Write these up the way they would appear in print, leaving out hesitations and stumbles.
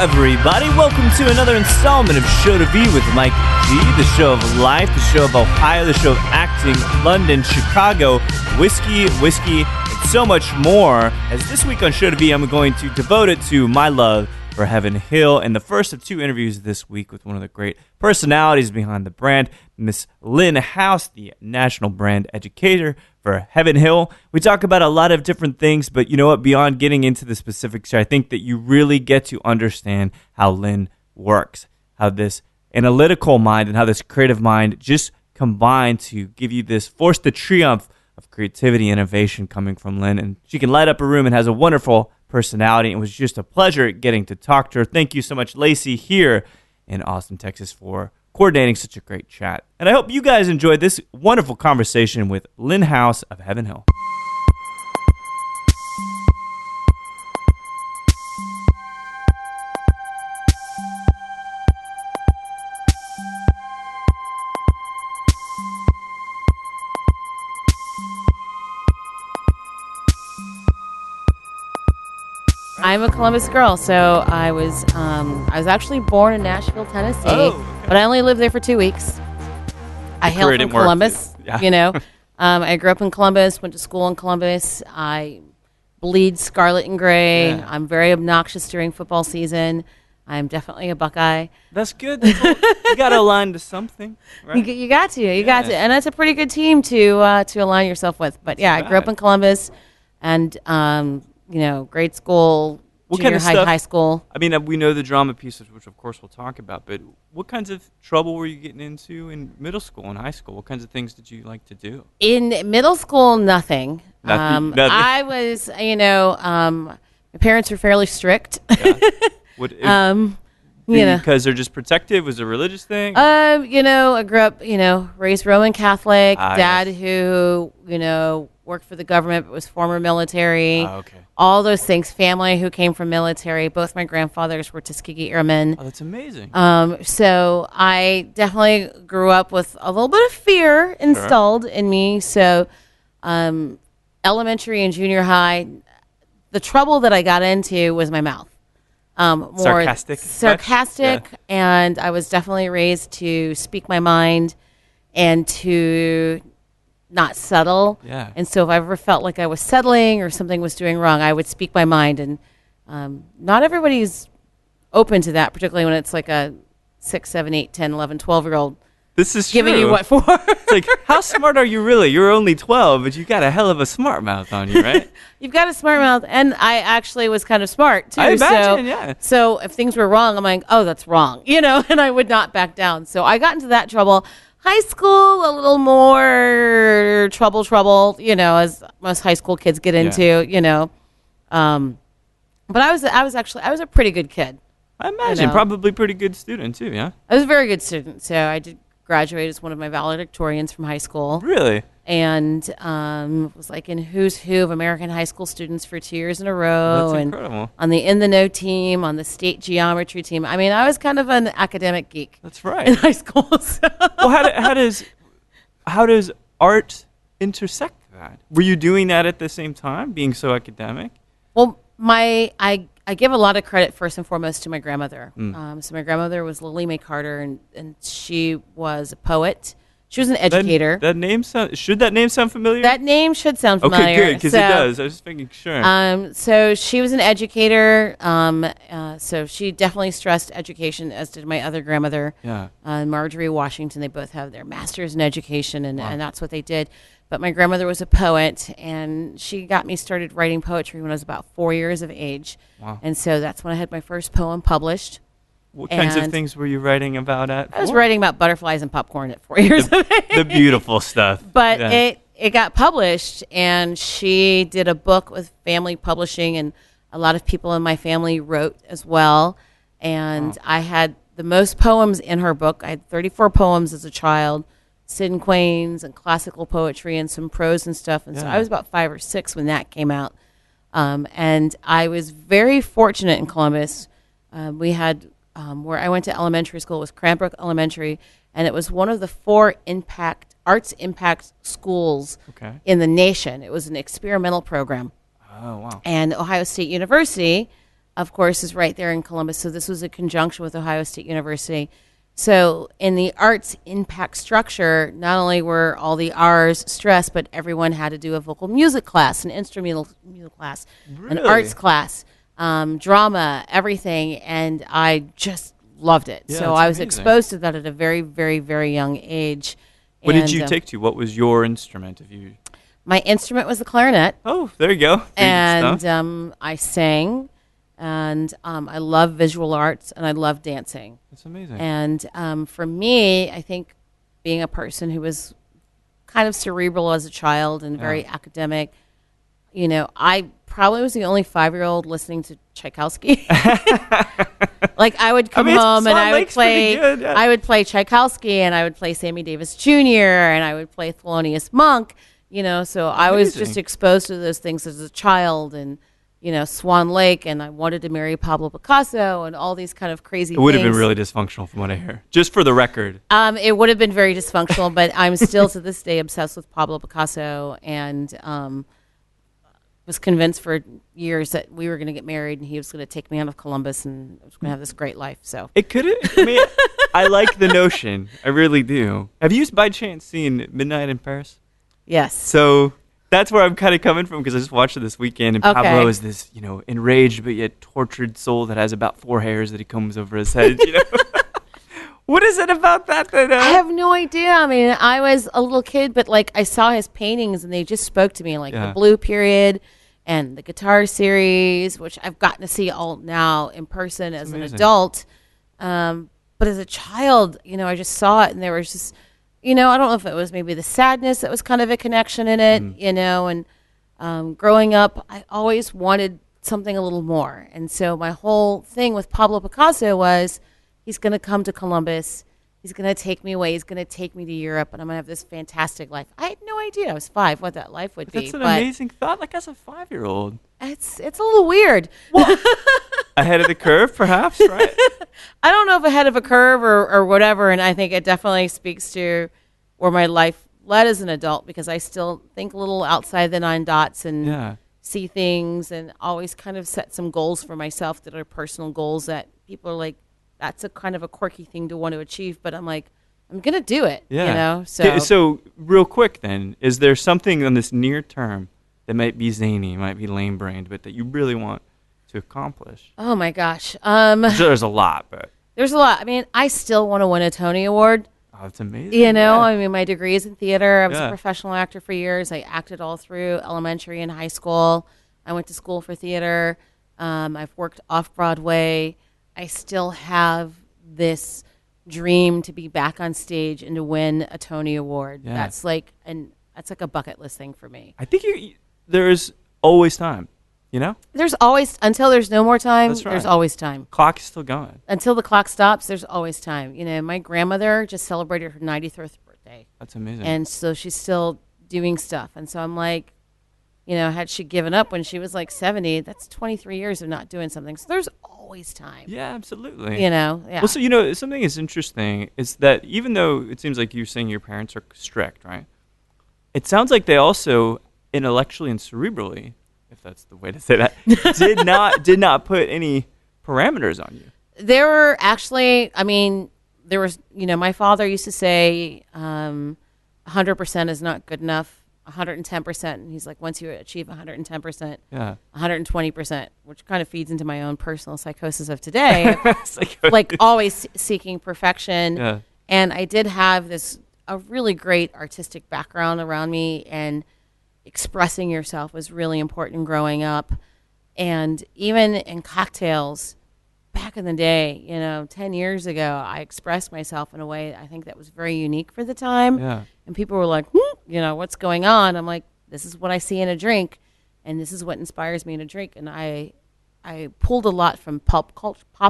Everybody, welcome to another installment of Show to Be with Mike G, the show of life, the show of Ohio, the show of acting, London, Chicago, whiskey, and so much more. As this week on Show to Be, I'm going to devote it to my love for Heaven Hill, and the first of two interviews this week with one of the great personalities behind the brand, Miss Lynn House, the National Brand Educator for Heaven Hill. We talk about a lot of different things, but you know what? Beyond getting into the specifics, I think that you really get to understand how Lynn works, how this analytical mind and how this creative mind just combine to give you this force the triumph of creativity and innovation coming from Lynn. And she can light up a room and has a wonderful personality. It was just a pleasure getting to talk to her. Thank you so much, Lacey, here in Austin, Texas, for coordinating such a great chat. And I hope you guys enjoyed this wonderful conversation with Lynn House of Heaven Hill. I'm a Columbus girl, so I was actually born in Nashville, Tennessee, but I only lived there for 2 weeks. I hail from Columbus, I grew up in Columbus, went to school in Columbus. I bleed scarlet and gray. Yeah. I'm very obnoxious during football season. I'm definitely a Buckeye. That's good. You got to align to something, right? You got to, and that's a pretty good team to align yourself with. But I grew up in Columbus, and grade school, junior high, high school. I mean, we know the drama pieces, which of course we'll talk about, but what kinds of trouble were you getting into in middle school and high school? What kinds of things did you like to do? In middle school, nothing. Nothing. I was, my parents were fairly strict. Yeah. Because they're just protective? Was it a religious thing? I grew up, raised Roman Catholic, dad who, worked for the government but was former military. Okay. All those things. Family who came from military. Both my grandfathers were Tuskegee Airmen. Oh, that's amazing. So I definitely grew up with a little bit of fear installed in me. So elementary and junior high, the trouble that I got into was my mouth. More sarcastic, and I was definitely raised to speak my mind and to not settle. Yeah. And so if I ever felt like I was settling or something was doing wrong, I would speak my mind. And not everybody's open to that, particularly when it's like a 6, 7, 8, 10, 11, 12-year-old. This is giving true. You what for? It's like, how smart are you really? You're only 12, but you got a hell of a smart mouth on you, right? You've got a smart mouth, and I actually was kind of smart, too. I imagine, So if things were wrong, I'm like, oh, that's wrong, and I would not back down. So I got into that trouble. High school, a little more trouble, as most high school kids get into, But I was a pretty good kid. I imagine, probably pretty good student, too, yeah? I was a very good student, so I did graduate as one of my valedictorians from high school. Really? And was like in who's who of American high school students for 2 years in a row. That's incredible. On the In the Know team, on the state geometry team. I mean, I was kind of an academic geek. That's right. In high school. So. Well, how does art intersect that? Were you doing that at the same time, being so academic? Well, I give a lot of credit first and foremost to my grandmother. So my grandmother was Lily Mae Carter, and she was a poet. She was an educator. Should that name sound familiar? That name should sound familiar. Okay, good, because it does. I was just making sure. So she was an educator. So she definitely stressed education, as did my other grandmother, Marjorie Washington. They both have their masters in education, and that's what they did. But my grandmother was a poet, and she got me started writing poetry when I was about 4 years of age. Wow. And so that's when I had my first poem published. What kinds of things were you writing about at 4? I was writing about butterflies and popcorn at 4 years of age. The beautiful stuff. But it got published, and she did a book with family publishing, and a lot of people in my family wrote as well. And I had the most poems in her book. I had 34 poems as a child, Sid and Quains and classical poetry and some prose and stuff. And so I was about 5 or 6 when that came out. And I was very fortunate in Columbus. We had where I went to elementary school was Cranbrook Elementary, and it was one of the 4 arts impact schools in the nation. It was an experimental program. Oh, wow. And Ohio State University, of course, is right there in Columbus. So this was a conjunction with Ohio State University. So in the arts impact structure, not only were all the R's stressed, but everyone had to do a vocal music class, an instrumental music class, an arts class, drama, everything. And I just loved it. So I was exposed to that at a very, very, very young age. What did you take to? What was your instrument? My instrument was the clarinet. Oh, there you go. And I sang. And I love visual arts, and I love dancing. That's amazing. And for me, I think being a person who was kind of cerebral as a child and very academic, I probably was the only 5-year-old listening to Tchaikovsky. Like I would come home and I would play. Good, I would play Tchaikovsky, and I would play Sammy Davis Jr. and I would play Thelonious Monk. So I was just exposed to those things as a child, and Swan Lake, and I wanted to marry Pablo Picasso, and all these kind of crazy things. It would have been really dysfunctional from what I hear. Just for the record. It would have been very dysfunctional, but I'm still to this day obsessed with Pablo Picasso, and was convinced for years that we were going to get married, and he was going to take me out of Columbus, and I was going to have this great life. So it could have. I mean, I like the notion. I really do. Have you, by chance, seen Midnight in Paris? Yes. So that's where I'm kind of coming from, because I just watched it this weekend, and Pablo is this, enraged but yet tortured soul that has about 4 hairs that he combs over his head. What is it about that? I have no idea. I mean, I was a little kid, but I saw his paintings, and they just spoke to me, the Blue Period and the Guitar Series, which I've gotten to see all now in person as an adult. But as a child, I just saw it, and there was just, I don't know if it was maybe the sadness that was kind of a connection in it, and growing up, I always wanted something a little more. And so my whole thing with Pablo Picasso was, he's going to come to Columbus, he's going to take me away, he's going to take me to Europe, and I'm going to have this fantastic life. I had no idea, I was 5, what that life would be. That's an amazing thought, as a 5-year-old. It's a little weird. Well, ahead of the curve, perhaps, right? I don't know if ahead of a curve or whatever, and I think it definitely speaks to where my life led as an adult, because I still think a little outside the 9 dots and see things, and always kind of set some goals for myself that are personal goals that people are like, that's a kind of a quirky thing to want to achieve, but I'm like, I'm going to do it, So real quick then, is there something on this near term that might be zany, might be lame-brained, but that you really want to accomplish? Oh my gosh. There's a lot, but. There's a lot. I mean, I still want to win a Tony Award. Oh, that's amazing. I mean, my degree is in theater. I was a professional actor for years. I acted all through elementary and high school. I went to school for theater. I've worked off-Broadway. I still have this dream to be back on stage and to win a Tony Award. Yeah. That's like a bucket list thing for me. I think there's always time, There's always, until there's no more time, That's right. There's always time. Clock is still going. Until the clock stops, there's always time. My grandmother just celebrated her 93rd birthday. That's amazing. And so she's still doing stuff. And so I'm like, had she given up when she was 70, that's 23 years of not doing something. So there's always time. Yeah, absolutely. Yeah. Well, so, something is interesting is that even though it seems like you're saying your parents are strict, right? It sounds like they also intellectually and cerebrally, if that's the way to say that, did not put any parameters on you. There were actually, there was, my father used to say 100% is not good enough. 110%, and he's like, once you achieve 110%, 120%, which kind of feeds into my own personal psychosis of today, always seeking perfection. And I did have a really great artistic background around me, and expressing yourself was really important growing up. And even in cocktails, back in the day, 10 years ago, I expressed myself in a way I think that was very unique for the time. Yeah. And people were like, what's going on? I'm like, this is what I see in a drink, and this is what inspires me in a drink. And I I pulled a lot from pop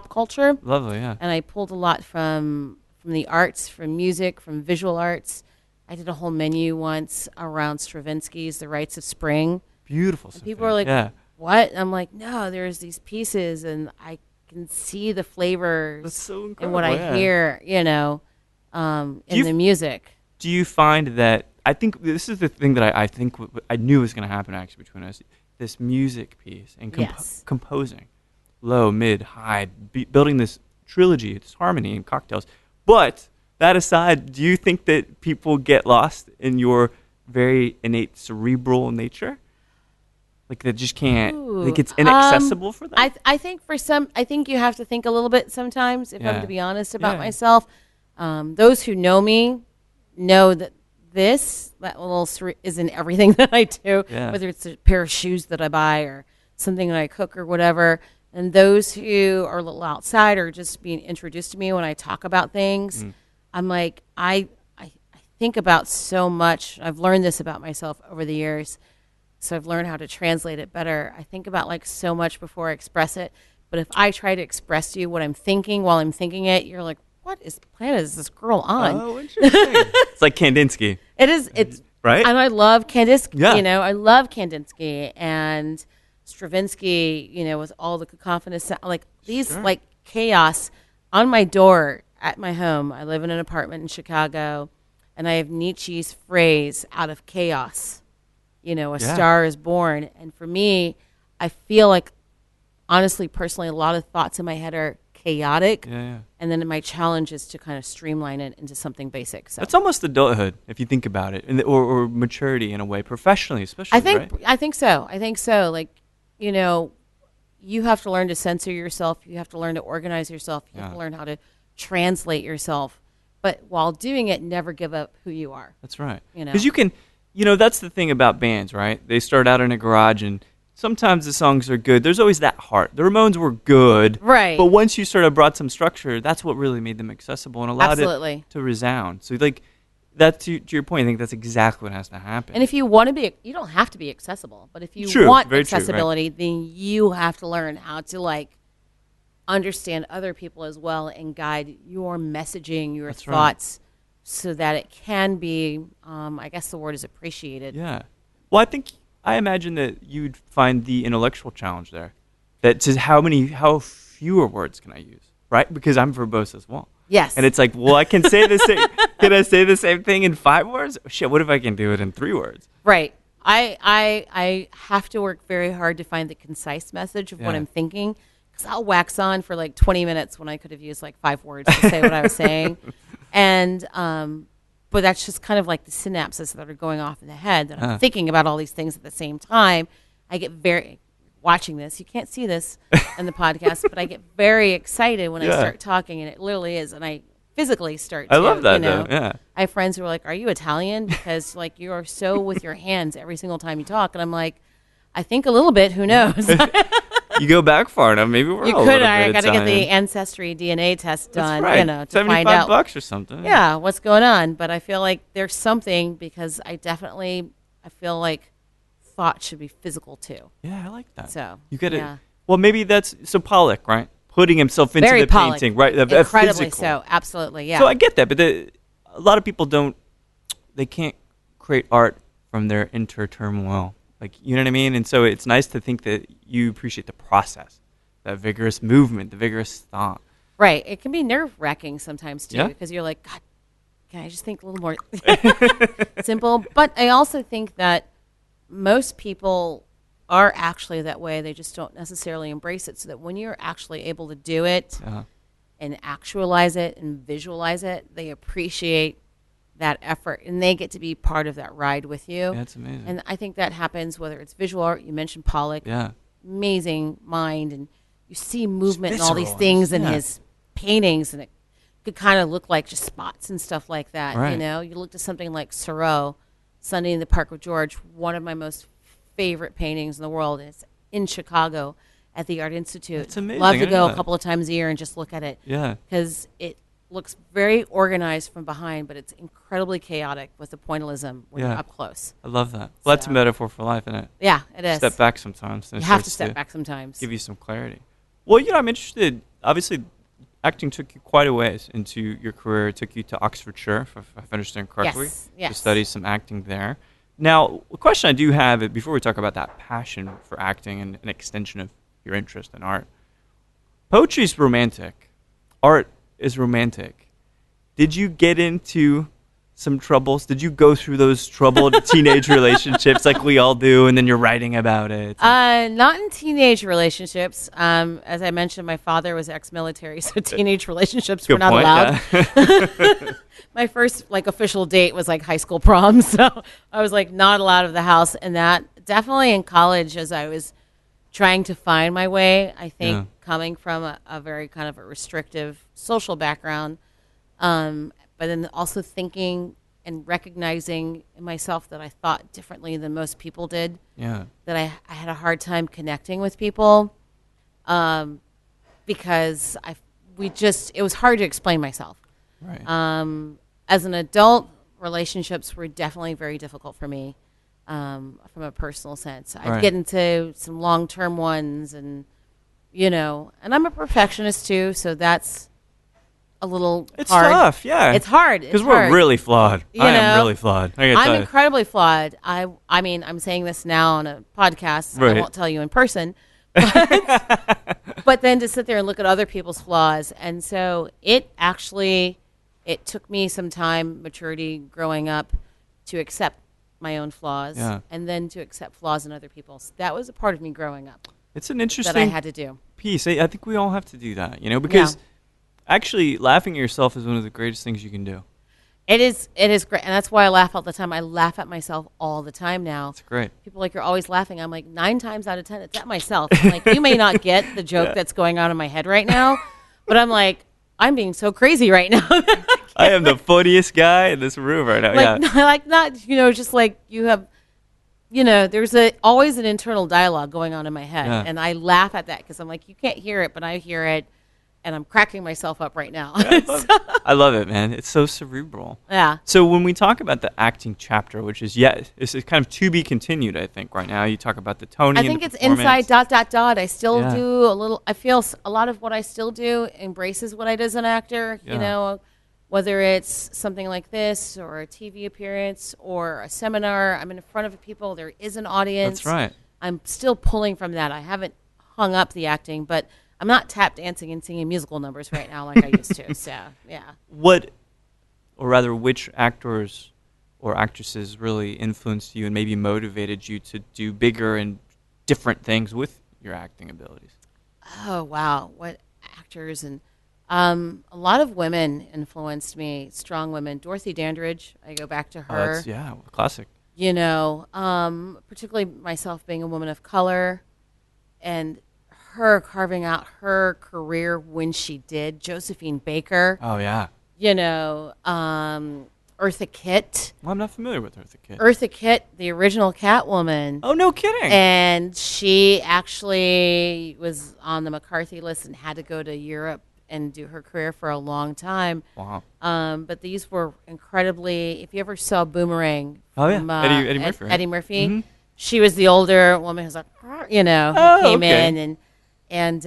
culture. Lovely, yeah. And I pulled a lot from the arts, from music, from visual arts. I did a whole menu once around Stravinsky's The Rites of Spring. Beautiful. And people are like, what? And I'm like, no, there's these pieces, and I can see the flavors. That's so incredible, and what I hear, in the music. Do you find that, I think this is the thing that I think I knew was going to happen actually between us, this music piece and composing, low, mid, high, building this trilogy, this harmony and cocktails. But that aside, do you think that people get lost in your very innate cerebral nature? Like they just can't, like it's inaccessible for them? I think for some, I think you have to think a little bit sometimes, if I'm to be honest about myself. Those who know me know that that little is in everything that I do, whether it's a pair of shoes that I buy or something that I cook or whatever. And those who are a little outside or just being introduced to me when I talk about things, I'm like, I think about so much. I've learned this about myself over the years. So I've learned how to translate it better. I think about like so much before I express it. But if I try to express to you what I'm thinking while I'm thinking it, you're like, what planet is this girl on? Oh, interesting. It's like Kandinsky. It is. It's right. And I love Kandinsky. Yeah. I love Kandinsky and Stravinsky. With all the cacophonous, like these, like chaos on my door at my home. I live in an apartment in Chicago, and I have Nietzsche's phrase, "Out of chaos, a star is born." And for me, I feel like, honestly, personally, a lot of thoughts in my head are chaotic, and then my challenge is to kind of streamline it into something basic. So it's almost adulthood if you think about it, or maturity in a way, professionally, especially. I think so. Like, you have to learn to censor yourself. You have to learn to organize yourself. You have to learn how to translate yourself. But while doing it, never give up who you are. That's right. Because you can, that's the thing about bands, right? They start out in a garage and sometimes the songs are good. There's always that heart. The Ramones were good. Right. But once you sort of brought some structure, that's what really made them accessible and allowed it to resound. So, like, that to your point, I think that's exactly what has to happen. And if you want to be, you don't have to be accessible. But if you want accessibility, then you have to learn how to, like, understand other people as well and guide your messaging, your thoughts, so that it can be, I guess the word is appreciated. Yeah. Well, I imagine that you'd find the intellectual challenge there. That says how fewer words can I use, right? Because I'm verbose as well. Yes. And it's like, well, I can say the same. Can I say the same thing in 5 words? Oh, shit, what if I can do it in 3 words? Right. I have to work very hard to find the concise message of what I'm thinking, because I'll wax on for like 20 minutes when I could have used like 5 words to say what I was saying. And but that's just kind of like the synapses that are going off in the head that I'm thinking about all these things at the same time. I get watching this. You can't see this in the podcast, but I get very excited when I start talking, and it literally is. And I physically start to. I love that, though. Yeah. I have friends who are like, "Are you Italian?" Because like you are so with your hands every single time you talk, and I'm like, I think a little bit. Who knows? You go back far enough, maybe we're all a little bit I got to get the ancestry DNA test done, That's right. to find out $75 or something. Yeah, what's going on. But I feel like there's something, because I feel like thought should be physical too. Yeah, I like that. So you get it. Well, maybe that's Pollock, right? Putting himself into the painting, right? Incredibly physical. so, absolutely, yeah. So I get that, but a lot of people they can't create art from their inner turmoil. Like, you know what I mean? And so it's nice to think that you appreciate the process, that vigorous movement, the vigorous thought. Right. It can be nerve-wracking sometimes, too, because you're like, God, can I just think a little more simple? But I also think that most people are actually that way. They just don't necessarily embrace it, so that when you're actually able to do it and actualize it and visualize it, they appreciate that effort, and they get to be part of that ride with you. That's amazing. And I think that happens whether it's visual art. You mentioned Pollock. Yeah. Amazing mind, and you see movement and all these things in his paintings, and it could kind of look like just spots and stuff like that. Right. You look at something like Thoreau, Sunday in the Park with George, one of my most favorite paintings in the world. It's in Chicago at the Art Institute. That's amazing. Love to go a couple of times a year and just look at it. Yeah. Because looks very organized from behind, but it's incredibly chaotic with the pointillism when you're up close. I love that. Well, that's a metaphor for life, isn't it? Yeah, it is. Step back sometimes. You have to step back sometimes. Give you some clarity. Well, I'm interested. Obviously, acting took you quite a ways into your career. It took you to Oxfordshire, if I understand correctly, to study some acting there. Now, a question I do have before we talk about that passion for acting and an extension of your interest in art. Poetry is romantic. Art is romantic. Did you get into some troubles? Did you go through those troubled teenage relationships like we all do, and then you're writing about it? Not in teenage relationships. As I mentioned, my father was ex-military, so teenage relationships were not allowed. Yeah. My first official date was high school prom, so I was not allowed out of the house. And that definitely in college, as I was trying to find my way, I think coming from a very kind of a restrictive social background, but then also thinking and recognizing in myself that I thought differently than most people did. Yeah. That I had a hard time connecting with people, because it was hard to explain myself. Right. As an adult, relationships were definitely very difficult for me, from a personal sense. I'd get into some long-term ones, and I'm a perfectionist too, so that's a little hard. It's tough, yeah. It's hard. Because we're really flawed. I am really flawed. I'm incredibly flawed. I mean, I'm saying this now on a podcast. Right. I won't tell you in person. But then to sit there and look at other people's flaws. And so it took me some time, maturity, growing up, to accept my own flaws, and then to accept flaws in other people's. That was a part of me growing up. It's an interesting that I had to do. Piece. I think we all have to do that, because actually laughing at yourself is one of the greatest things you can do. It is great, and that's why I laugh all the time. I laugh at myself all the time now. That's great. People you're always laughing. I'm 9 times out of 10, it's at myself. I'm you may not get the joke that's going on in my head right now, but I'm being so crazy right now. I am the funniest guy in this room right now. Just you have, there's always an internal dialogue going on in my head, and I laugh at that because I'm you can't hear it, but I hear it. And I'm cracking myself up right now. I love it, man. It's so cerebral. Yeah. So when we talk about the acting chapter, which is it's kind of to be continued, I think, right now. You talk about the toning. I think it's inside ... I still do a little. I feel a lot of what I still do embraces what I did as an actor. Yeah. Whether it's something like this or a TV appearance or a seminar, I'm in front of people. There is an audience. That's right. I'm still pulling from that. I haven't hung up the acting, but I'm not tap dancing and singing musical numbers right now like I used to. So, yeah. Which actors or actresses really influenced you and maybe motivated you to do bigger and different things with your acting abilities? Oh, wow. What actors? And a lot of women influenced me, strong women. Dorothy Dandridge, I go back to her. Classic. Particularly myself being a woman of color, and her carving out her career when she did. Josephine Baker. Oh, yeah. Eartha Kitt. Well, I'm not familiar with Eartha Kitt. Eartha Kitt, the original Catwoman. Oh, no kidding. And she actually was on the McCarthy list and had to go to Europe and do her career for a long time. Wow. But these were incredibly, if you ever saw Boomerang. From, Eddie Murphy. Eddie Murphy. Mm-hmm. She was the older woman who's came in and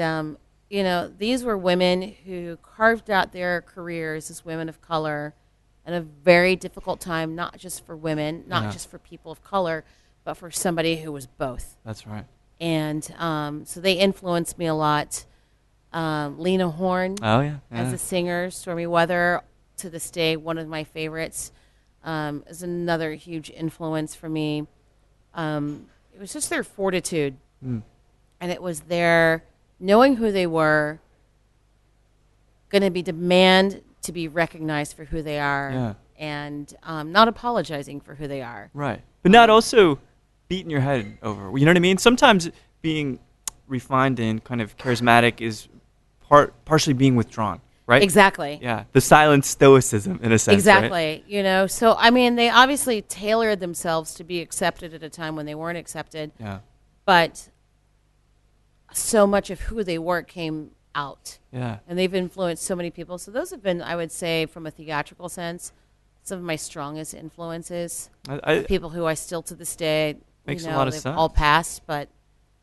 these were women who carved out their careers as women of color in a very difficult time, not just for women, not just for people of color, but for somebody who was both. That's right. And so they influenced me a lot. Lena Horne as a singer, Stormy Weather, to this day, one of my favorites, is another huge influence for me. It was just their fortitude, and it was their knowing who they were, going to be demand to be recognized for who they are, and not apologizing for who they are. Right, but not also beating your head over. You know what I mean? Sometimes being refined and kind of charismatic is partially being withdrawn. Right? Exactly. Yeah, the silent stoicism in a sense. Exactly. Right? So they obviously tailored themselves to be accepted at a time when they weren't accepted. Yeah. But so much of who they were came out. Yeah. And they've influenced so many people. So those have been, I would say, from a theatrical sense, some of my strongest influences. People who I still to this day, makes a lot of they've sense. all passed, but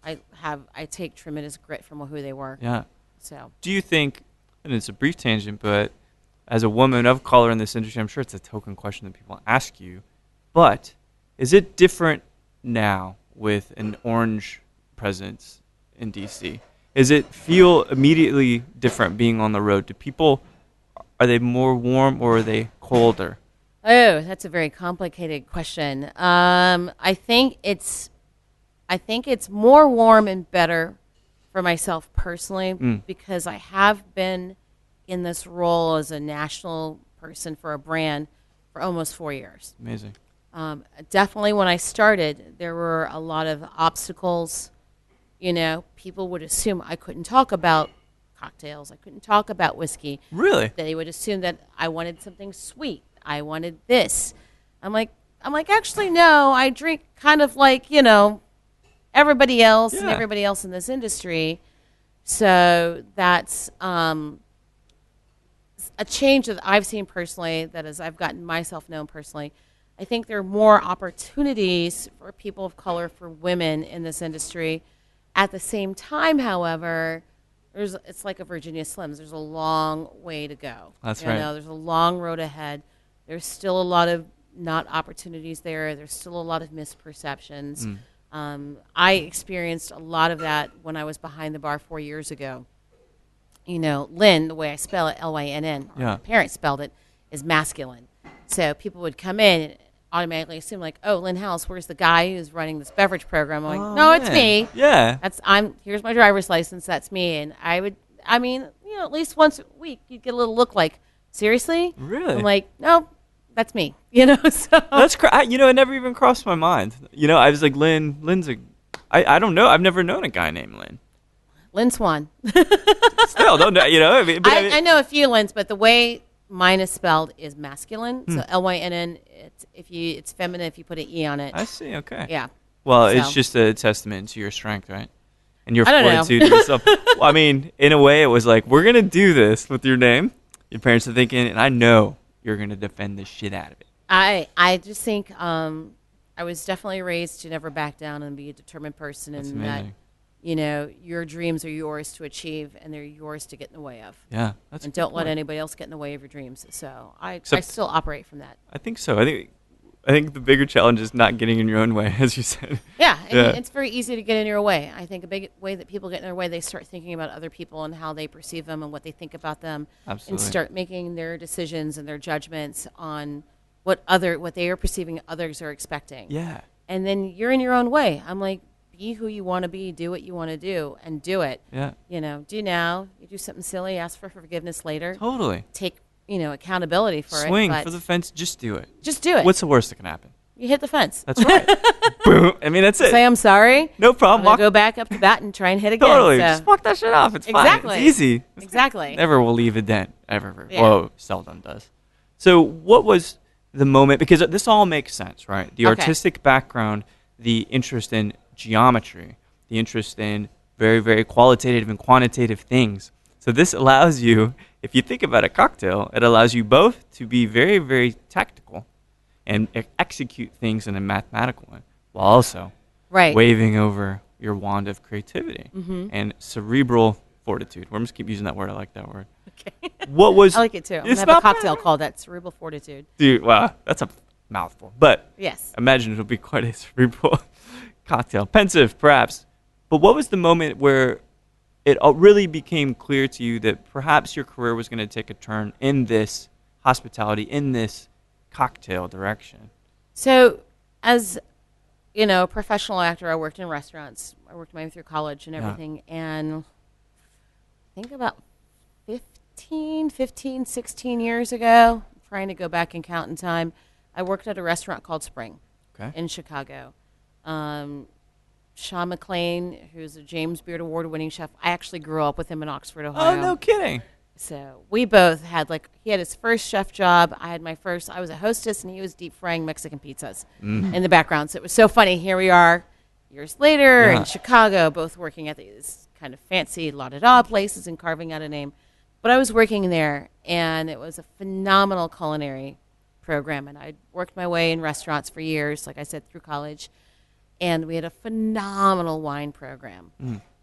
I take tremendous grit from who they were. Yeah. So do you think, and it's a brief tangent, but as a woman of color in this industry, I'm sure it's a token question that people ask you, but is it different now with an orange presence in DC? Does it feel immediately different being on the road? Do people, are they more warm or are they colder? Oh, that's a very complicated question. I think it's more warm and better for myself personally because I have been in this role as a national person for a brand for almost 4 years. Amazing. Definitely when I started, there were a lot of obstacles. People would assume I couldn't talk about cocktails. I couldn't talk about whiskey. Really? They would assume that I wanted something sweet. I wanted this. I'm like, actually, no, I drink kind of like, everybody else and everybody else in this industry. So that's a change that I've seen personally, that as I've gotten myself known personally. I think there are more opportunities for people of color, for women in this industry. At the same time, however, it's like a Virginia Slims. There's a long way to go. That's right. There's a long road ahead. There's still a lot of not opportunities there. There's still a lot of misperceptions. I experienced a lot of that when I was behind the bar 4 years ago. Lynn, the way I spell it, Lynn, my parents spelled it, is masculine. So people would come in and automatically assume like, oh, Lynn House, where's the guy who's running this beverage program? I'm like, no, it's me. Yeah. Here's my driver's license. That's me. And at least once a week, you'd get a little look like, seriously? Really? I'm like, no, that's me. So that's it never even crossed my mind. I was like, Lynn's I don't know. I've never known a guy named Lynn. Lynn Swan. Still, don't know. I know a few Lynns, but the way mine is spelled is masculine. So Lynn. It's feminine if you put an E on it. I see. Okay. Yeah. Well, it's just a testament to your strength, right? And your I don't fortitude to yourself. Well, in a way, it was like, we're gonna do this with your name. Your parents are thinking, and I know you're gonna defend the shit out of it. I just think I was definitely raised to never back down and be a determined person, That's and amazing. that your dreams are yours to achieve, and they're yours to get in the way of. Yeah, that's and a good don't let point. anybody else get in the way of your dreams. So I still operate from that. I think so. I think the bigger challenge is not getting in your own way, as you said. Yeah, it's very easy to get in your way. I think a big way that people get in their way, they start thinking about other people and how they perceive them and what they think about them. Absolutely. And start making their decisions and their judgments on what they are perceiving others are expecting. Yeah. And then you're in your own way. I'm like, be who you want to be, do what you want to do, and do it. Yeah. Do now. You do something silly, ask for forgiveness later. Totally. Take accountability for it. Swing for the fence. Just do it. Just do it. What's the worst that can happen? You hit the fence. That's right. Boom. That's it. Say I'm sorry. No problem. I'm go back up to bat and try and hit again. Totally. So. Just walk that shit off. It's exactly. fine. It's easy. Exactly. Never will leave a dent. Ever. Yeah. Whoa, seldom does. So what was the moment? Because this all makes sense, right? The artistic background, the interest in geometry, the interest in very, very qualitative and quantitative things. So this allows you, if you think about a cocktail, it allows you both to be very, very tactical and execute things in a mathematical way, while also waving over your wand of creativity and cerebral fortitude. We're just keep using that word. I like that word. Okay. What was? I like it too. I'm gonna have a cocktail called that, cerebral fortitude. Dude, wow, that's a mouthful. But yes, imagine it'll be quite a cerebral cocktail. Pensive, perhaps. But what was the moment where it really became clear to you that perhaps your career was going to take a turn in this hospitality, in this cocktail direction? So, as a professional actor, I worked in restaurants. I worked my way through college and everything. And I think about 16 years ago, I'm trying to go back and count in time, I worked at a restaurant called Spring in Chicago. Sean McLean, who's a James Beard Award-winning chef, I actually grew up with him in Oxford, Ohio. Oh, no kidding. So we both had he had his first chef job. I was a hostess, and he was deep frying Mexican pizzas in the background. So it was so funny. Here we are years later in Chicago, both working at these kind of fancy la-da-da places and carving out a name. But I was working there, and it was a phenomenal culinary program. And I worked my way in restaurants for years, like I said, through college. And we had a phenomenal wine program.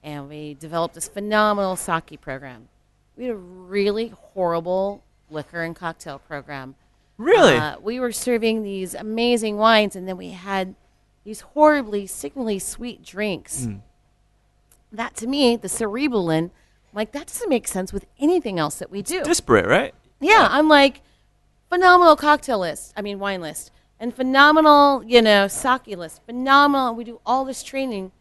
And we developed this phenomenal sake program. We had a really horrible liquor and cocktail program. Really? We were serving these amazing wines, and then we had these horribly, sickeningly sweet drinks. That, to me, the cerebral Lynn, like, that doesn't make sense with anything else that we do. It's disparate, right? Yeah, I'm like, phenomenal wine list, and phenomenal, sake list, phenomenal. We do all this training,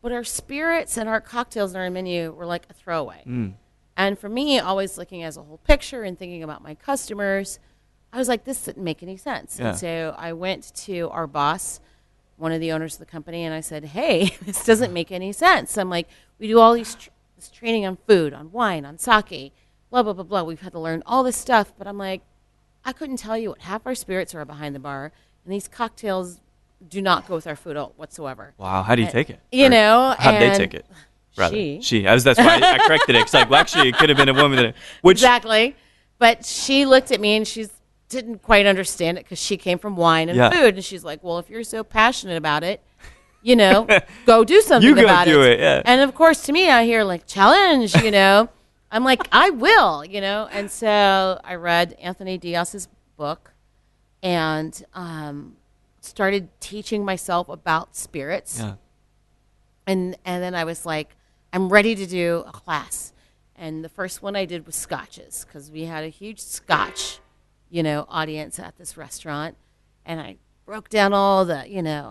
but our spirits and our cocktails on our menu were like a throwaway. And for me, always looking as a whole picture and thinking about my customers, I was like, this didn't make any sense. And so I went to our boss, one of the owners of the company, and I said, hey, this doesn't make any sense. I'm like, we do all this training on food, on wine, on sake, blah, blah, blah, blah. We've had to learn all this stuff. But I'm like, I couldn't tell you what half our spirits are behind the bar, and these cocktails do not go with our food whatsoever. Wow, how do you take it? How did they take it? Rather. She. That's why I corrected it. It's like, well, actually, it could have been a woman. Exactly. But she looked at me, and she didn't quite understand it because she came from wine and food. And she's like, well, if you're so passionate about it, go do something about it. You go do it, yeah. And, of course, to me, I hear, like, challenge, I'm like, I will, And so I read Anthony Diaz's book and started teaching myself about spirits. Yeah. And then I was like, I'm ready to do a class. And the first one I did was scotches because we had a huge scotch, audience at this restaurant. And I broke down all the,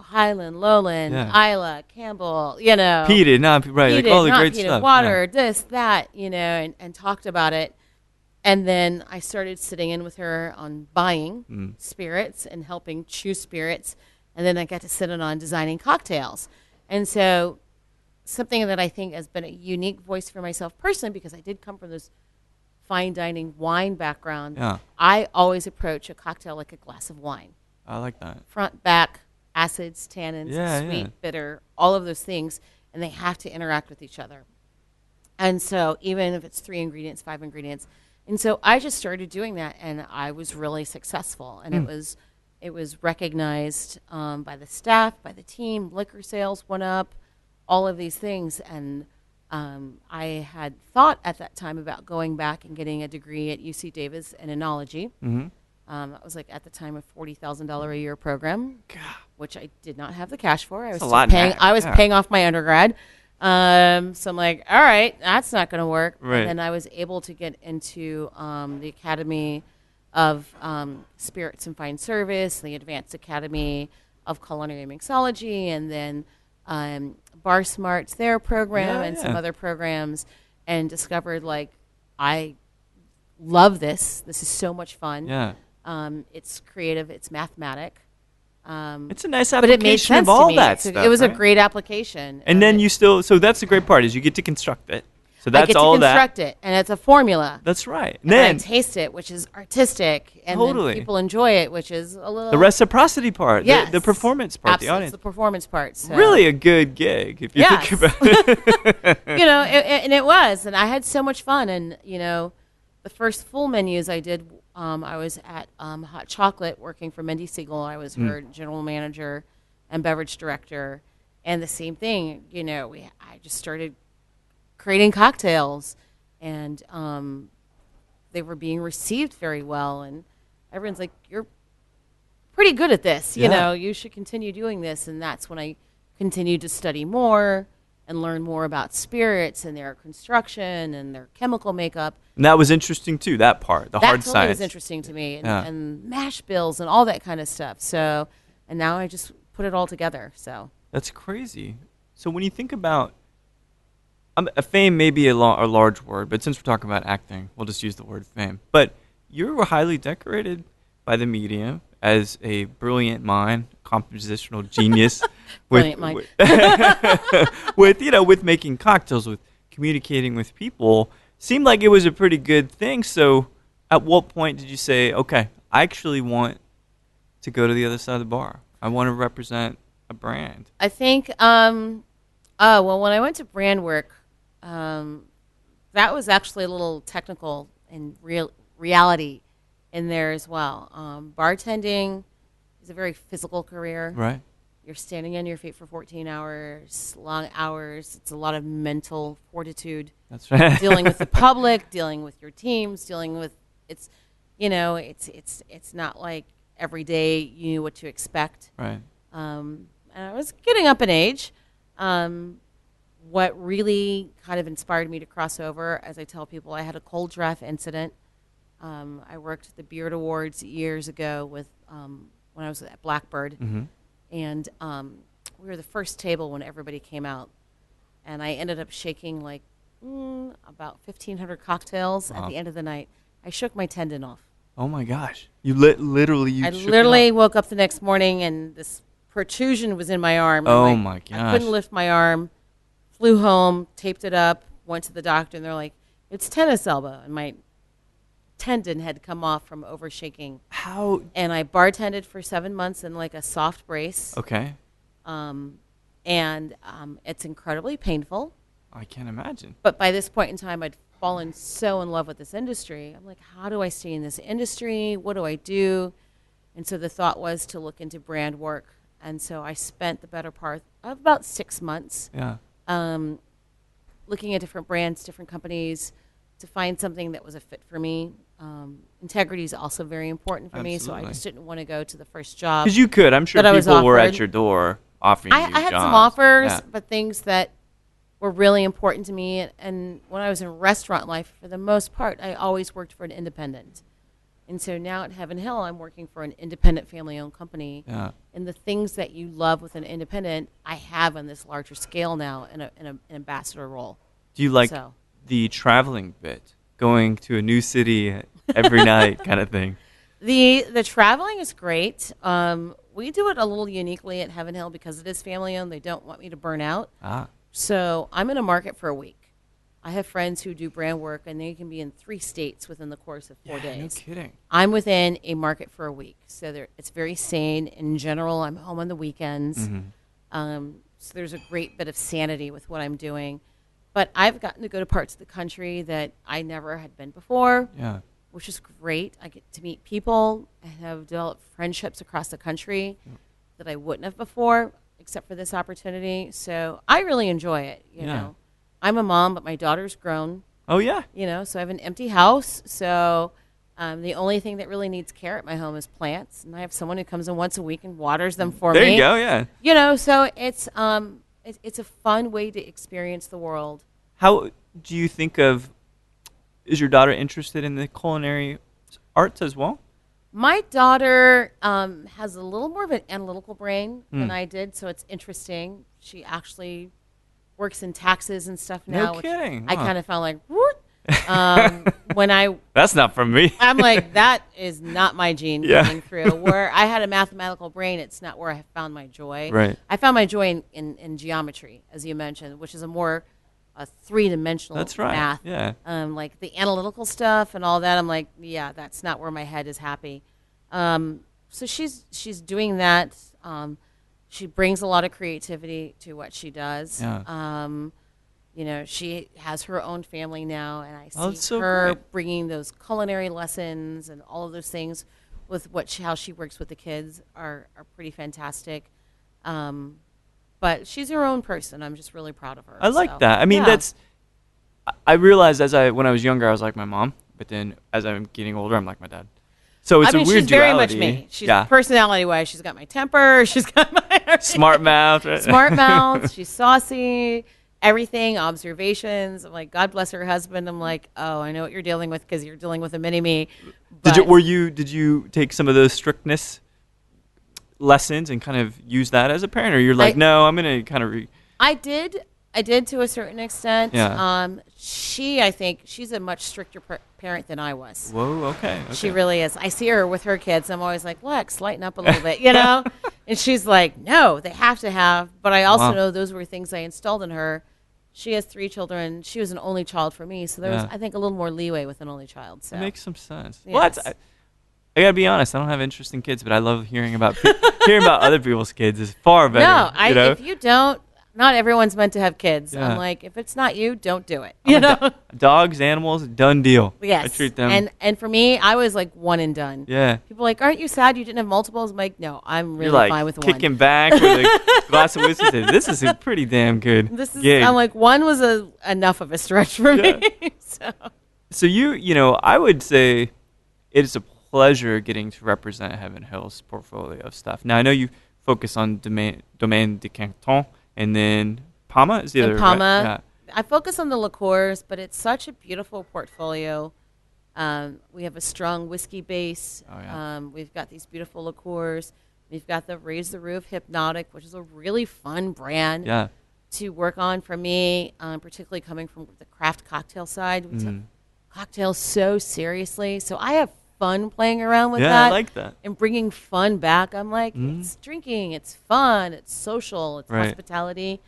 Highland, Lowland, Isla, Campbell, Peated, not right, peated, like all the not great peated, stuff. Water, this, that, and talked about it. And then I started sitting in with her on buying spirits and helping choose spirits. And then I got to sit in on designing cocktails. And so something that I think has been a unique voice for myself personally, because I did come from this fine dining wine background. Yeah. I always approach a cocktail like a glass of wine. I like that. Front, back, acids, tannins, sweet, bitter, all of those things, and they have to interact with each other. And so even if it's 3 ingredients, 5 ingredients, and so I just started doing that, and I was really successful. And it was recognized by the staff, by the team. Liquor sales went up, all of these things, and I had thought at that time about going back and getting a degree at UC Davis in enology. It was like at the time a $40,000 a year program, which I did not have the cash for. I was paying off my undergrad. So I'm like, all right, that's not going to work. Right. And then I was able to get into the Academy of Spirits and Fine Service, the Advanced Academy of Culinary Mixology, and then Bar Smart's their program and some other programs, and discovered, like, I love this. This is so much fun. Yeah. It's creative. It's mathematic. It's a nice application of all that stuff. It was a great application. And then so that's the great part is you get to construct it. So that's all that. I get to construct it, and it's a formula. That's right. And then I taste it, which is artistic, and then people enjoy it, which is a little... The reciprocity part, the performance part, absolutely, the audience. The performance part. So. Really a good gig, if you think about it. And it was, and I had so much fun, and, the first full menus I did, I was at Hot Chocolate working for Mindy Siegel. I was her general manager and beverage director, and the same thing, I just started creating cocktails, and they were being received very well, and everyone's like, you're pretty good at this, you should continue doing this. And that's when I continued to study more and learn more about spirits and their construction and their chemical makeup. And that was interesting too, that part, the hard science. That was interesting to me, and mash bills and all that kind of stuff. So, and now I just put it all together. So that's crazy. So when you think about fame may be a large word, but since we're talking about acting, we'll just use the word fame. But you were highly decorated by the media as a brilliant mind, compositional genius, with making cocktails, with communicating with people. Seemed like it was a pretty good thing. So, at what point did you say, "Okay, I actually want to go to the other side of the bar. I want to represent a brand"? I think, when I went to brand work, that was actually a little technical and reality in there as well. Bartending is a very physical career. Right. You're standing on your feet for 14 hours, long hours. It's a lot of mental fortitude. That's right. Dealing with the public, dealing with your teams, dealing with it's not like every day you knew what to expect. Right. And I was getting up in age. What really kind of inspired me to cross over, as I tell people, I had a cold draft incident. I worked at the Beard Awards years ago with when I was at Blackbird. Mm-hmm. And we were the first table when everybody came out. And I ended up shaking like about 1,500 cocktails at the end of the night. I shook my tendon off. Oh, my gosh. You literally I literally woke up the next morning and this protrusion was in my arm. Oh, my gosh. I couldn't lift my arm. Flew home, taped it up, went to the doctor, and they're like, it's tennis elbow. And my tendon had come off from over shaking. How? And I bartended for 7 months in like a soft brace. Okay. And it's incredibly painful. I can't imagine. But by this point in time, I'd fallen so in love with this industry. I'm like, how do I stay in this industry? What do I do? And so the thought was to look into brand work. And so I spent the better part of about 6 months looking at different brands, different companies to find something that was a fit for me. Integrity is also very important for me, so I just didn't want to go to the first job. Because you could. I'm sure people were at your door offering you jobs. I had some offers, but things that were really important to me. And when I was in restaurant life, for the most part, I always worked for an independent. And so now at Heaven Hill, I'm working for an independent family-owned company. Yeah. And the things that you love with an independent, I have on this larger scale now in an ambassador role. Do you like the traveling bit, going to a new city every night kind of thing? The traveling is great. We do it a little uniquely at Heaven Hill because it is family-owned. They don't want me to burn out. So I'm in a market for a week. I have friends who do brand work, and they can be in 3 states within the course of 4 days. No kidding. I'm within a market for a week. So it's very sane. In general, I'm home on the weekends. Mm-hmm. So there's a great bit of sanity with what I'm doing. But I've gotten to go to parts of the country that I never had been before, which is great. I get to meet people and have developed friendships across the country that I wouldn't have before, except for this opportunity. So I really enjoy it, you know. I'm a mom, but my daughter's grown. Oh, yeah. You know, so I have an empty house. So the only thing that really needs care at my home is plants. And I have someone who comes in once a week and waters them for me. There you go, yeah. You know, so it's a fun way to experience the world. How do you think of, is your daughter interested in the culinary arts as well? My daughter has a little more of an analytical brain than I did, so it's interesting. She actually works in taxes and stuff now. No kidding. I kind of found like, what? That's not from me. I'm like, that is not my gene coming through. Where I had a mathematical brain, it's not where I found my joy. Right. I found my joy in geometry, as you mentioned, which is a 3-dimensional math. Yeah. Like the analytical stuff and all that. I'm like, yeah, that's not where my head is happy. So she's doing that. She brings a lot of creativity to what she does. Yeah. You know, she has her own family now, and I see so her great. bringing those culinary lessons and all of those things with how she works with the kids are pretty fantastic. But she's her own person. I'm just really proud of her. I like that. I mean, I realized when I was younger, I was like my mom, but then as I'm getting older, I'm like my dad. So it's a weird she's duality. Very much me. She's personality-wise, she's got my temper. She's got my smart mouth. Right? Smart mouth. She's saucy. Everything. Observations. I'm like, God bless her husband. I'm like, oh, I know what you're dealing with because you're dealing with a mini-me. Did you take some of those strictness lessons and kind of use that as a parent, or you're like, no, I'm gonna kind of I did to a certain extent. Yeah. I think she's a much stricter parent than I was. Whoa, okay. She really is. I see her with her kids. I'm always like, Lex, lighten up a little bit, you know? And she's like, no, they have to have. But I also know those were things I installed in her. She has 3 children. She was an only child for me. So there was, I think, a little more leeway with an only child. So. That makes some sense. Yes. Well, I gotta be honest. I don't have interest in kids, but I love hearing about other people's kids. Is far better. No, if you don't, not everyone's meant to have kids. Yeah. I'm like, if it's not you, don't do it. You know, dogs, animals, done deal. Yes. I treat them. And for me, I was like one and done. Yeah. People are like, aren't you sad you didn't have multiples? I'm like, no, I'm really You're like fine with kicking one. back with a glass of whiskey. This is a pretty damn good gig. I'm like, one was enough of a stretch for me. So I would say it is a pleasure getting to represent Heaven Hill's portfolio of stuff. Now, I know you focus on Domaine de Canton and then Pama is the other. Pama. Right? Yeah. I focus on the liqueurs, but it's such a beautiful portfolio. We have a strong whiskey base. Oh, yeah. We've got these beautiful liqueurs. We've got the Raise the Roof Hypnotic, which is a really fun brand to work on for me, particularly coming from the craft cocktail side. We took cocktails so seriously. So I have fun playing around with that. Yeah, I like that. And bringing fun back. I'm like, it's drinking, it's fun, it's social, it's hospitality.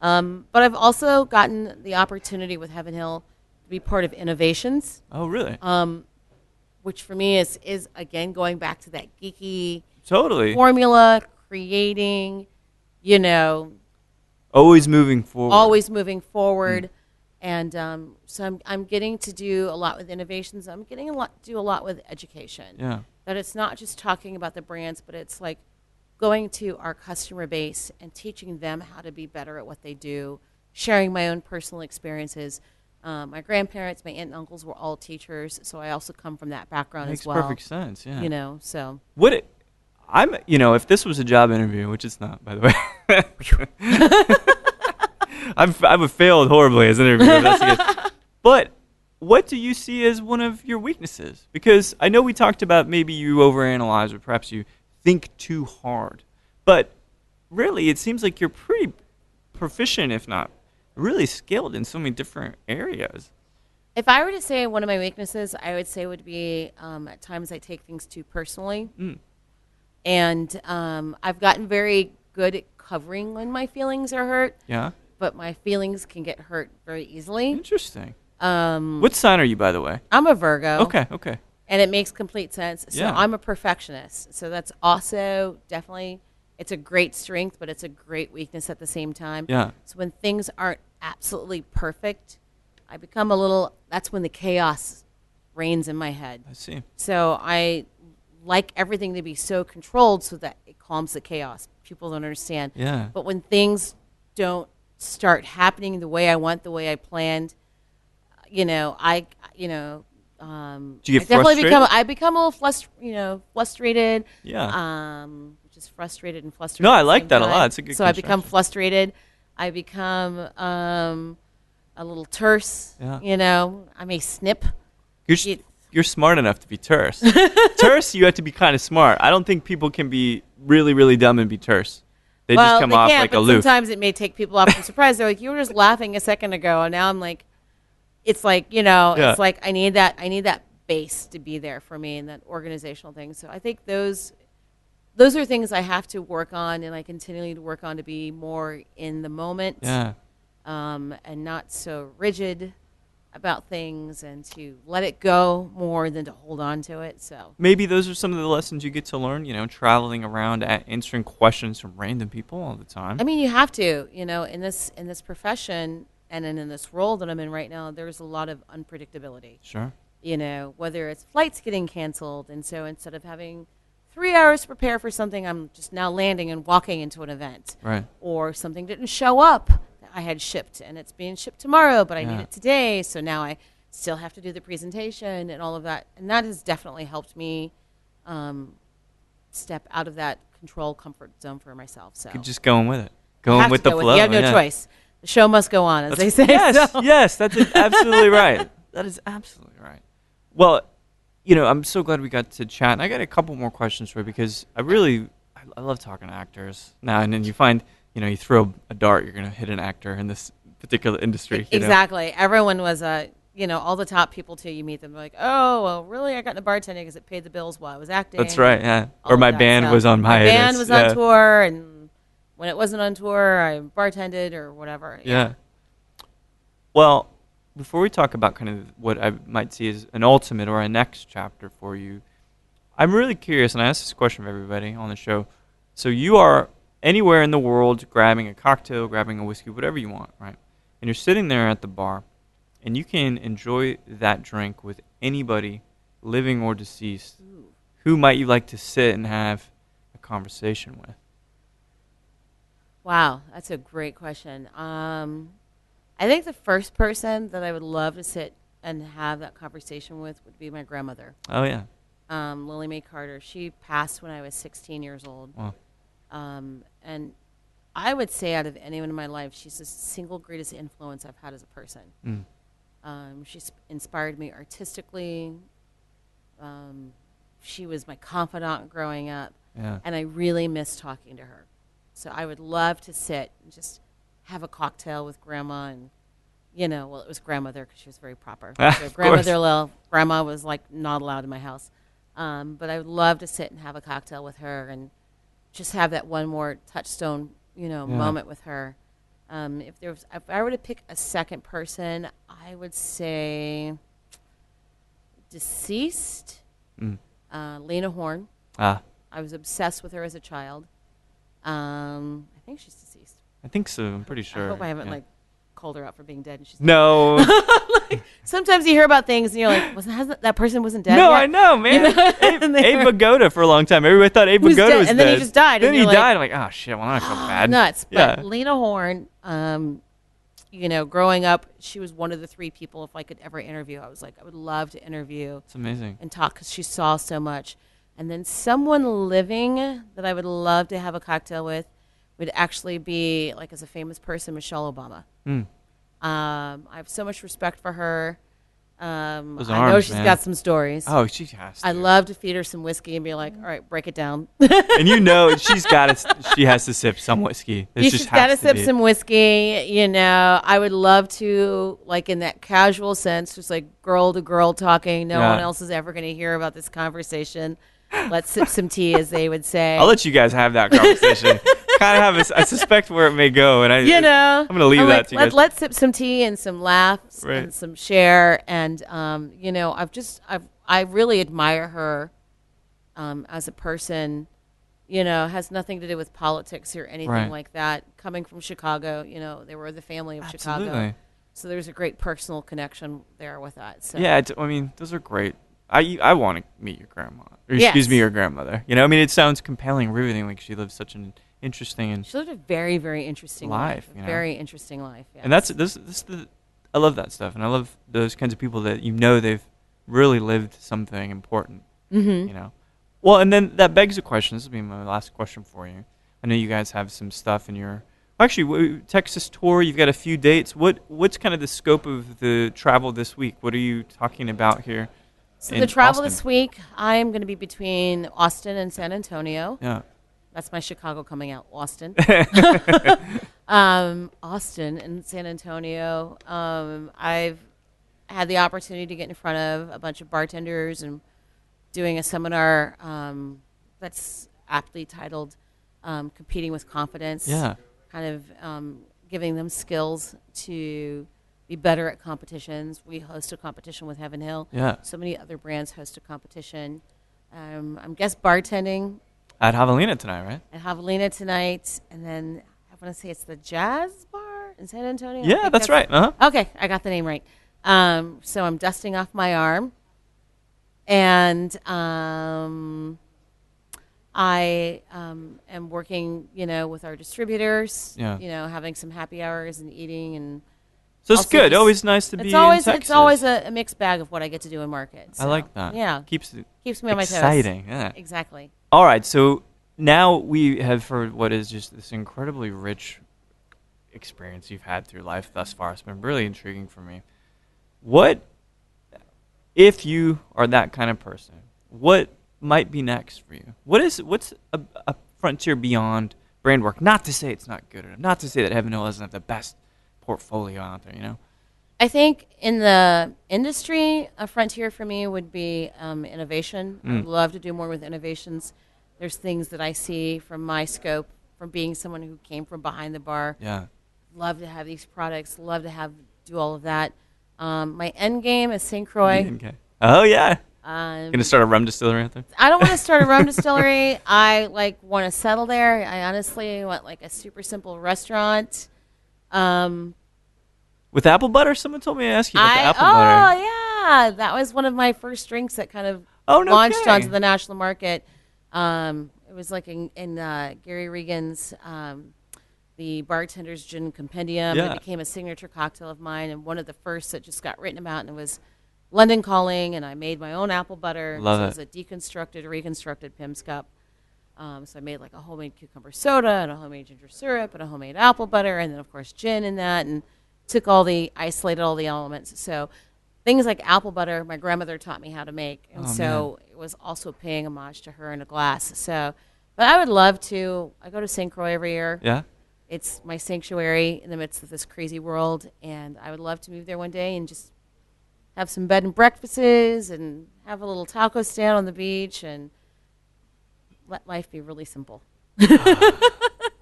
But I've also gotten the opportunity with Heaven Hill to be part of innovations. Oh, really? Which for me is again going back to that geeky formula, creating, always moving forward. And so I'm getting to do a lot with innovations. I'm getting to do a lot with education. Yeah. That it's not just talking about the brands, but it's like going to our customer base and teaching them how to be better at what they do, sharing my own personal experiences. My grandparents, my aunt and uncles were all teachers, so I also come from that background as well. Makes perfect sense, yeah. So. If this was a job interview, which it's not, by the way. I've failed horribly as an interviewer. But what do you see as one of your weaknesses? Because I know we talked about maybe you overanalyze or perhaps you think too hard. But really, it seems like you're pretty proficient, if not really skilled in so many different areas. If I were to say one of my weaknesses, I would say would be at times I take things too personally. And I've gotten very good at covering when my feelings are hurt. Yeah. But my feelings can get hurt very easily. Interesting. What sign are you, by the way? I'm a Virgo. Okay. And it makes complete sense. So Yeah. I'm a perfectionist. So that's also definitely, it's a great strength, but it's a great weakness at the same time. Yeah. So when things aren't absolutely perfect, I become that's when the chaos reigns in my head. I see. So I like everything to be so controlled so that it calms the chaos. People don't understand. Yeah. But when things don't start happening the way I want, the way I planned, Do you get definitely frustrated? I become a little frustrated. Yeah. Which is frustrated and flustered. No, at I the like same that a time. lot. It's a good So I become construction. frustrated. I become a little terse. Yeah. I may snip. You're smart enough to be terse. Terse, you have to be kind of smart. I don't think people can be really, really dumb and be terse. They just come off like but aloof. Sometimes it may take people off from surprise. They're like, you were just laughing a second ago, and now I'm like, it's like, it's like I need that base to be there for me and that organizational thing. So I think those are things I have to work on, and I continually to work on to be more in the moment. Yeah. And not so rigid about things, and to let it go more than to hold on to it. So maybe those are some of the lessons you get to learn, traveling around, answering questions from random people all the time. I mean, you have to, in this profession and in this role that I'm in right now, there's a lot of unpredictability. Sure. Whether it's flights getting canceled, and so instead of having 3 hours to prepare for something, I'm just now landing and walking into an event. Right. Or something didn't show up that I had shipped, and it's being shipped tomorrow, but I need it today, so now I still have to do the presentation and all of that. And that has definitely helped me step out of that control comfort zone for myself. So you're just going with it. Going with the flow. You have no choice. The show must go on, as they say. Yes, that's absolutely right. That is absolutely right. Well, I'm so glad we got to chat. And I got a couple more questions for you because I love talking to actors now. And then you find, you throw a dart, you're going to hit an actor in this particular industry. Exactly. Everyone was all the top people too. You meet them, they're like, oh, well, really? I got into bartending because it paid the bills while I was acting. That's right. Yeah. Or my band was on hiatus. My band was on Yeah. tour, and when it wasn't on tour, I bartended or whatever. Yeah. Well, before we talk about kind of what I might see as an ultimate or a next chapter for you, I'm really curious, and I ask this question of everybody on the show. So you are anywhere in the world, grabbing a cocktail, grabbing a whiskey, whatever you want, right? And you're sitting there at the bar, and you can enjoy that drink with anybody, living or deceased. Ooh. Who might you like to sit and have a conversation with? Wow, that's a great question. I think the first person that I would love to sit and have that conversation with would be my grandmother. Oh, yeah. Lily Mae Carter. She passed when I was 16 years old. Wow. And I would say out of anyone in my life, she's the single greatest influence I've had as a person. She's inspired me artistically. She was my confidant growing up. Yeah. And I really miss talking to her. So I would love to sit and just have a cocktail with Grandma and, it was grandmother because she was very proper. So Grandma was like not allowed in my house. But I would love to sit and have a cocktail with her and just have that one more touchstone, moment with her. If I were to pick a second person, I would say deceased, Lena Horne. I was obsessed with her as a child. I think she's deceased. I think so. I'm pretty sure. I hope I haven't called her out for being dead. And she's no. Sometimes you hear about things and you're like, that person wasn't dead No, yet? I know, man. Abe Vigoda for a long time. Everybody thought Abe Vigoda was dead. And then he just died. Then he died. I'm like, oh, shit. Well, I feel bad. Nuts. But Lena Horne, growing up, she was one of the 3 people, if I could ever interview, I was like, I would love to interview. It's amazing. And talk because she saw so much. And then someone living that I would love to have a cocktail with would actually be, as a famous person, Michelle Obama. I have so much respect for her. I know she's got some stories. Oh, she has to. I love to feed her some whiskey and be like, all right, break it down. And she has to sip some whiskey. She's got to sip some whiskey. I would love to, in that casual sense, just girl to girl talking. No one else is ever going to hear about this conversation. Let's sip some tea, as they would say. I'll let you guys have that conversation. I suspect where it may go, and I'm going to leave that to you guys. Let's sip some tea and some laughs and some share, and I really admire her as a person. Has nothing to do with politics or anything like that. Coming from Chicago, they were the family of Chicago, so there's a great personal connection there with that. So. Yeah, those are great. I want to meet your grandma. Or excuse me, your grandmother. It sounds compelling, riveting. She lived such an interesting and she lived a very, very interesting life. Very interesting life. Yes. And I love that stuff, and I love those kinds of people that they've really lived something important. Well, and then that begs a question. This will be my last question for you. I know you guys have some stuff in your Texas tour. You've got a few dates. What's kind of the scope of the travel this week? What are you talking about here? So the travel this week, I am going to be between Austin and San Antonio. Yeah. That's my Chicago coming out, Austin. Austin and San Antonio. I've had the opportunity to get in front of a bunch of bartenders and doing a seminar that's aptly titled Competing with Confidence. Yeah. Kind of giving them skills to be better at competitions. We host a competition with Heaven Hill. Yeah. So many other brands host a competition. I'm guest bartending. At Javelina tonight, right? At Javelina tonight. And then I want to say it's the Jazz Bar in San Antonio. Yeah, that's right. Uh-huh. Okay, I got the name right. So I'm dusting off my arm. And I am working, with our distributors, having some happy hours and eating and so it's good. Always nice to be in Texas. It's always a mixed bag of what I get to do in market. So, I like that. Yeah. Keeps me on my toes. Exciting. Yeah. Exactly. All right. So now we have heard what is just this incredibly rich experience you've had through life thus far. It's been really intriguing for me. What, if you are that kind of person, what might be next for you? What's a frontier beyond brand work? Not to say it's not good enough. Not to say that Heaven Hill doesn't have the best portfolio out there, I think in the industry, a frontier for me would be innovation. I'd love to do more with innovations. There's things that I see from my scope, from being someone who came from behind the bar. Yeah. Love to have these products. Love to do all of that. My end game is St. Croix. Okay. Oh, yeah. Gonna start a rum distillery out there? I don't want to start a rum distillery. I want to settle there. I honestly want a super simple restaurant. With apple butter? Someone told me to ask you about the apple butter. Oh, yeah. That was one of my first drinks that kind of launched onto the national market. It was in Gary Regan's The Bartender's Gin Compendium. Yeah. It became a signature cocktail of mine, and one of the first that just got written about, and it was London Calling, and I made my own apple butter. Love it. It was a deconstructed, reconstructed Pim's Cup. So I made a homemade cucumber soda and a homemade ginger syrup and a homemade apple butter, and then, of course, gin in that, and isolated all the elements. So things like apple butter, my grandmother taught me how to make, and it was also paying homage to her in a glass. So, but I would love to. I go to St. Croix every year. Yeah. It's my sanctuary in the midst of this crazy world, and I would love to move there one day and just have some bed and breakfasts and have a little taco stand on the beach and let life be really simple. I'm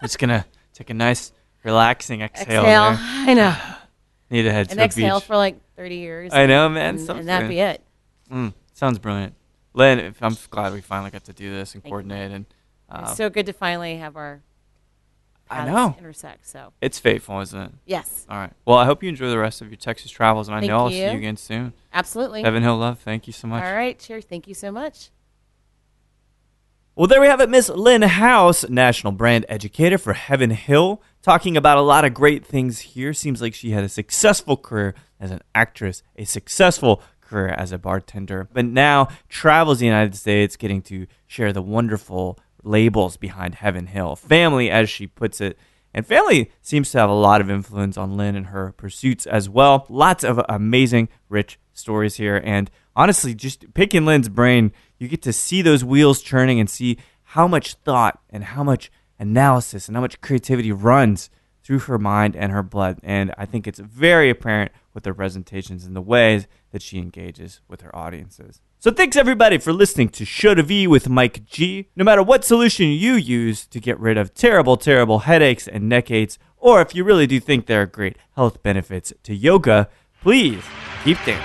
just going to take a nice, relaxing exhale. There. I know. Need to head to the beach. And exhale for 30 years. I know, man. And that'd be it. Sounds brilliant. Lynn, I'm glad we finally got to do this and coordinate. And it's so good to finally have our paths intersect. So it's fateful, isn't it? Yes. All right. Well, I hope you enjoy the rest of your Texas travels, and I know I'll see you again soon. Absolutely. Heaven Hill Love, thank you so much. All right. Cheers. Thank you so much. Well, there we have it, Miss Lynn House, National Brand Educator for Heaven Hill, talking about a lot of great things here. Seems like she had a successful career as an actress, a successful career as a bartender, but now travels the United States, getting to share the wonderful labels behind Heaven Hill. Family, as she puts it. And family seems to have a lot of influence on Lynn and her pursuits as well. Lots of amazing, rich stories here. And honestly, just picking Lynn's brain, you get to see those wheels churning and see how much thought and how much analysis and how much creativity runs through her mind and her blood. And I think it's very apparent with her presentations and the ways that she engages with her audiences. So thanks everybody for listening to Show to V with Mike G. No matter what solution you use to get rid of terrible, terrible headaches and neck aches, or if you really do think there are great health benefits to yoga, please keep thinking.